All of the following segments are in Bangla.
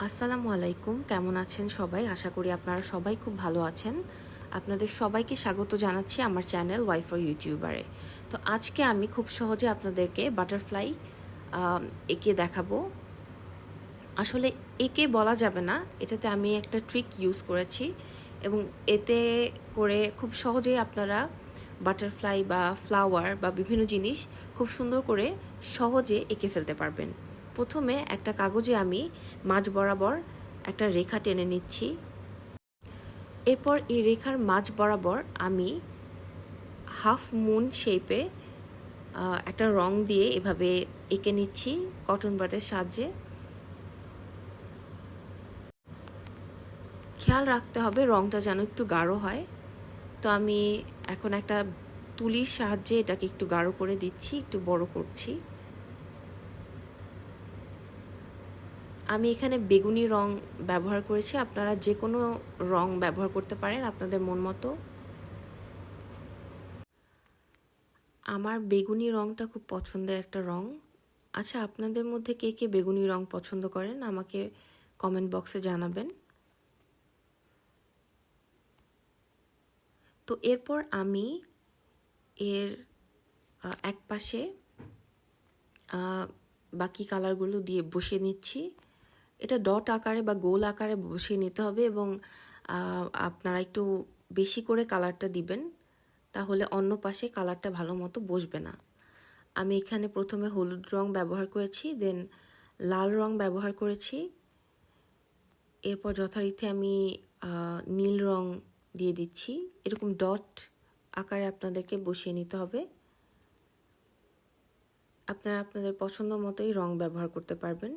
আসসালামু আলাইকুম, কেমন আছেন সবাই? আশা করি আপনারা সবাই খুব ভালো আছেন। আপনাদের সবাইকে স্বাগত জানাচ্ছি আমার চ্যানেল ওয়াই ফর ইউটিউবারে। তো আজকে আমি খুব সহজে আপনাদেরকে বাটারফ্লাই এঁকে দেখাবো। আসলে এঁকে বলা যাবে না, এটাতে আমি একটা ট্রিক ইউজ করেছি এবং এতে করে খুব সহজেই আপনারা বাটারফ্লাই বা ফ্লাওয়ার বা বিভিন্ন জিনিস খুব সুন্দর করে সহজে এঁকে ফেলতে পারবেন। প্রথমে একটা কাগজে আমি মাঝ বরাবর একটা রেখা টেনে নিচ্ছি। এরপর এই রেখার মাঝ বরাবর আমি হাফ মুন শেপে একটা রং দিয়ে এভাবে এঁকে নিচ্ছি কটন বাডের সাহায্যে। খেয়াল রাখতে হবে রংটা যেন একটু গাঢ় হয়। তো আমি এখন একটা তুলির সাহায্যে এটাকে একটু গাঢ় করে দিচ্ছি, একটু বড় করছি। আমি এখানে বেগুনি রং ব্যবহার করেছি, আপনারা যে কোনো রং ব্যবহার করতে পারেন আপনাদের মন মতো। আমার বেগুনি রংটা খুব পছন্দের একটা রং। আচ্ছা, আপনাদের মধ্যে কে কে বেগুনি রং পছন্দ করেন আমাকে কমেন্ট বক্সে জানাবেন। তো এরপর আমি এর এক পাশে বাকি কালারগুলো দিয়ে বসিয়ে নিচ্ছি। এটা ডট আকারে বা গোল আকারে বসিয়ে নিতে হবে এবং আপনারা একটু বেশি করে কালারটা দিবেন, তাহলে অন্য পাশে কালারটা ভালো মতো বসবে না। আমি এখানে প্রথমে হলুদ রং ব্যবহার করেছি, দেন লাল রং ব্যবহার করেছি। এরপর যথারীতি আমি নীল রং দিয়ে দিচ্ছি। এরকম ডট আকারে আপনাদেরকে বসিয়ে নিতে হবে। আপনারা আপনাদের পছন্দ মতোই রং ব্যবহার করতে পারবেন।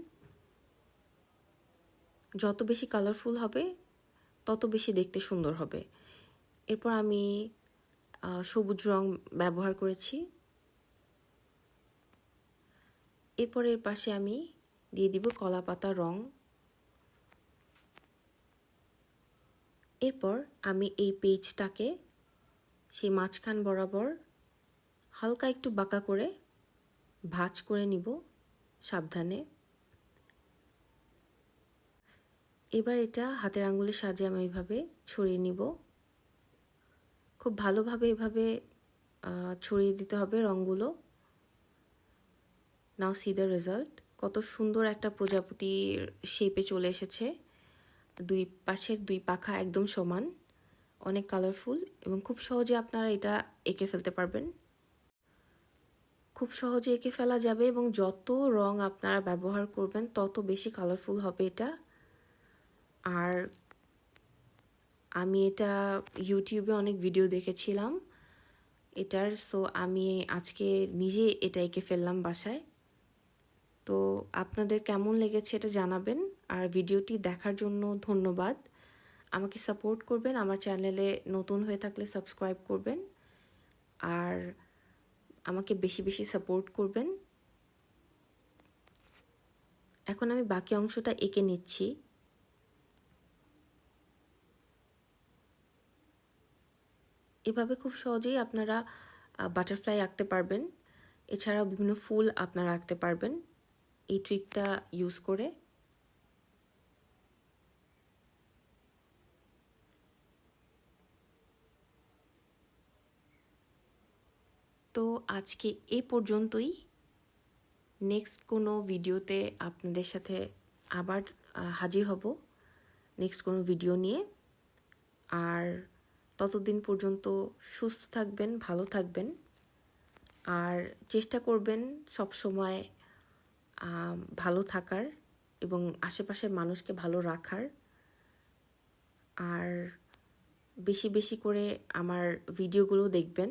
যত বেশি কালারফুল হবে তত বেশি দেখতে সুন্দর হবে। এরপর আমি সবুজ রং ব্যবহার করেছি। এরপর এর পাশে আমি দিয়ে দিব কলা পাতা রং। এরপর আমি এই পেজটাকে সেই মাঝখান বরাবর হালকা একটু বাঁকা করে ভাঁজ করে নিব সাবধানে। এবার এটা হাতের আঙ্গুলের সাহায্যে আমি এইভাবে ছড়িয়ে নিব। খুব ভালোভাবে এভাবে ছড়িয়ে দিতে হবে রঙগুলো। নাও সি দ্য রেজাল্ট। কত সুন্দর একটা প্রজাপতির শেপে চলে এসেছে। দুই পাশের দুই পাখা একদম সমান, অনেক কালারফুল এবং খুব সহজে আপনারা এটা এঁকে ফেলতে পারবেন। খুব সহজে এঁকে ফেলা যাবে এবং যত রং আপনারা ব্যবহার করবেন তত বেশি কালারফুল হবে এটা। আর আমি এটা ইউটিউবে অনেক ভিডিও দেখেছিলাম এটার, সো আমি আজকে নিজে এটা এঁকে ফেললাম বাসায়। তো আপনাদের কেমন লেগেছে এটা জানাবেন। আর ভিডিওটি দেখার জন্য ধন্যবাদ। আমাকে সাপোর্ট করবেন, আমার চ্যানেলে নতুন হয়ে থাকলে সাবস্ক্রাইব করবেন আর আমাকে বেশি বেশি সাপোর্ট করবেন। এখন আমি বাকি অংশটা এঁকে নিচ্ছি। এভাবে খুব সহজেই আপনারা বাটারফ্লাই আঁকতে পারবেন। এছাড়াও বিভিন্ন ফুল আপনারা আঁকতে পারবেন এই ট্রিকটা ইউজ করে। তো আজকে এই পর্যন্তই। নেক্সট কোনো ভিডিওতে আপনাদের সাথে আবার হাজির হব নেক্সট কোনো ভিডিও নিয়ে। আর ততদিন পর্যন্ত সুস্থ থাকবেন, ভালো থাকবেন আর চেষ্টা করবেন সব সময় ভালো থাকার এবং আশেপাশের মানুষকে ভালো রাখার। আর বেশি বেশি করে আমার ভিডিওগুলো দেখবেন।